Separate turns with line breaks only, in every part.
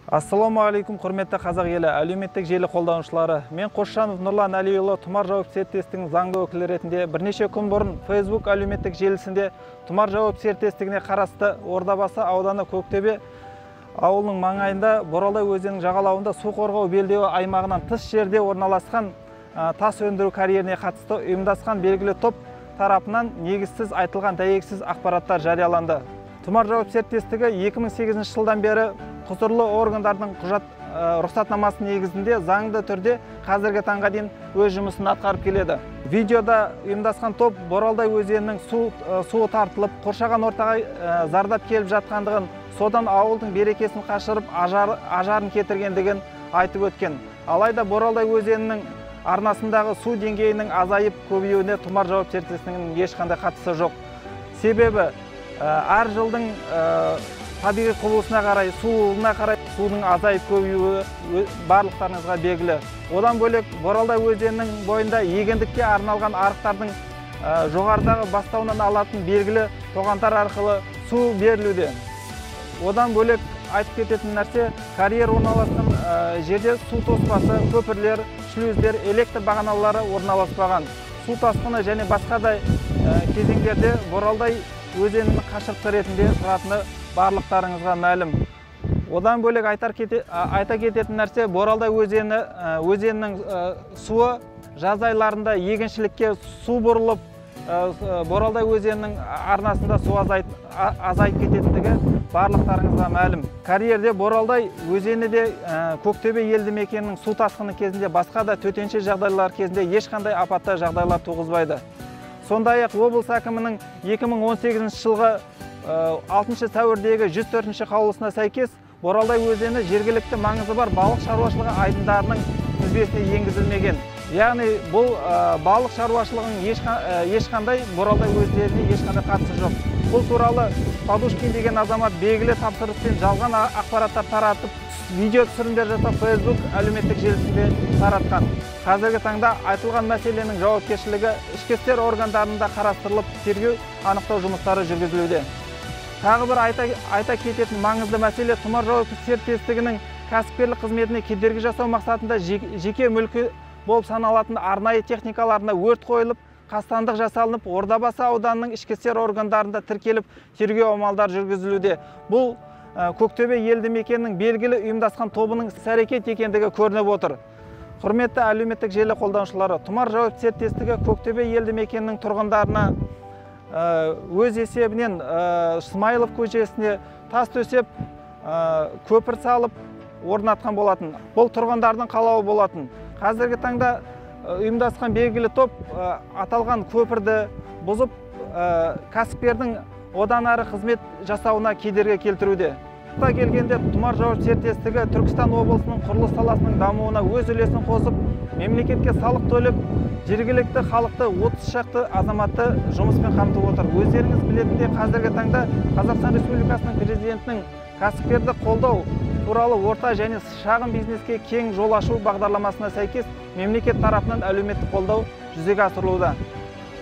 Ассалаумағалейкум, құрметті қазақ елі, әлеуметтік желі қолданушылары. Мен Қосжанов Нұрлан Әлиұлы, Тұмар жауап серіктестігінің заңды өкілі ретінде бірнеше күн бұрын Facebook әлеуметтік желісінде Тұмар жауап серіктестігіне қарасты Ордабасы ауданы Көктөбе ауылының маңайында Боралдай өзенінің жағалауында су қорғау белдеуі аймағынан тыс жерде орналасқан тас өндіру карьеріне қатысты ұйымдасқан белгілі топ тарапынан негізсіз айтылған дәйексіз ақпараттар жарияланды. Тұмар жауап серіктестігі 2008 жылдан бері құзырлы органдардың рұқсатнамасы негізінде заңды түрде қазіргі таңға дейін өз жұмысын атқарып келеді. Видеода ұйымдасқан топ Боралдай өзенінің суы тартылып, қоршаған ортаға зардап келіп жатқандығын, содан ауылдың берекесін қашырып, ажарын кетіргендігін айтып өткен. Алайда Боралдай өзенінің арнасындағы су деңгейінің азайып көбеюіне Тұмар жауап серіктестігінің ешқандай қатысы жоқ. Себебі әр жылдың табиғи құбылысына қарай, суына қарай судың азайып көбеюі барлықтарыңызға белгілі. Одан бөлек Боралдай өзенінің бойында егіндікке арналған арықтардың жоғарыдағы бастауынан алатын белгілі тоғандар арқылы су берілуде. Одан бөлек айтып кететін нәрсе, карьер орналасқан жерде су тоспасы, көпірлер, шлюздер, электр бағаналары орналаспаған. Су тасқыны және басқа да кезеңдерде Боралдай өзенінің қашықтық ретінде тұратыны барлықтарыңызға мәлім. Одан бөлек айта кететін нәрсе, Боралдай өзенінің суы жаз айларында егіншілікке су бұрылып, Боралдай өзенінің арнасында су азайып кететіндігі барлықтарыңызға мәлім. Карьерде Боралдай өзені де Көктөбе елді мекенінің су тасқыны кезінде басқа да төтенше жағдайлар кезінде ешқандай апатты жағдайлар туғызбайды. Сондай-ақ облыс әкімінің 2018 жылғы 6 сәуірдегі 104 қаулысына сәйкес Боралдай өзені жергілікті маңызы бар балық шаруашылығы айдындарының тізбесіне енгізілмеген. Яғни бұл балық шаруашылығының ешқандай Боралдай өзеніне ешқандай қатысы жоқ. Бұл туралы Падушкин деген азамат белгілі тапсырыспен жалған ақпараттар таратып, видео түсірімдер жасап Facebook әлеуметтік желісінде таратқан. Қазіргі таңда айтылған мәселенің жауапкершілігі ішкі істер органдарында қарастырылып, тергеу анықтау жұмыстары жүргізілуде. Тағы бір айта кететін маңызды мәселе, Тұмар жауап серіктестігінің кәсіпкерлік қызметіне кедергі жасау мақсатында жеке мүлкі болып саналатын арнайы техникаларына өрт қойылып, қастандық жасалынып, Ордабасы ауданының ішкі істер органдарында тіркеліп, тергеу амалдары жүргізілуде. Бұл Көктөбе елді мекенінің белгілі ұйымдасқан тобының іс-әрекет екендігі көрініп отыр. Құрметті әлеуметтік желі қолданушылары, Тұмар жауап серіктестігі Көктөбе елді мекенінің тұрғындарына өз есебінен Смайылов көшесіне тас төсеп, көпір салып орнатқан болатын. Бұл тұрғындардың қалауы болатын. Қазіргі таңда ұйымдасқан белгілі топ аталған көпірді бұзып, кәсіпкердің одан әрі қызмет жасауына кедергі келтіруде. Келгенде Тұмар жауап серіктестігі Түркістан облысының құрылыс саласының дамуына өз үлесін қосып, мемлекетке салық төлеп, жергілікті халықты 30 шақты азаматты жұмыспен қамтып отыр. Өздеріңіз білетіндей, қазіргі таңда Қазақстан Республикасының президентінің кәсіпкерді қолдау туралы орта және шағын бизнеске кең жол ашу бағдарламасына сәйкес мемлекет тарапынан әлеуметтік қолдау жүзеге асырылуда.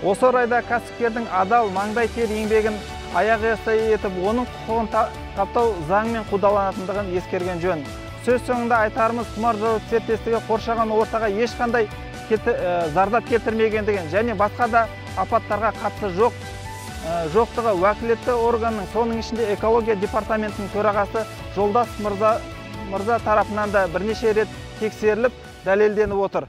Осы орайда кәсіпкердің адал, маңдай тер еңбегін аяқасты етіп, оның құқығын таптау заңмен қудаланатындығын ескерген жөн. Сөз соңында айтарымыз, Тұмар жауап серіктестігі қоршаған ортаға ешқандай зардап келтірмегендігін және басқа да апаттарға қатысы жоқтығы уәкілетті органның, соның ішінде экология департаментінің төрағасы Жолдас мырза тарапынан да бірнеше рет тексеріліп, дәлелденіп отыр.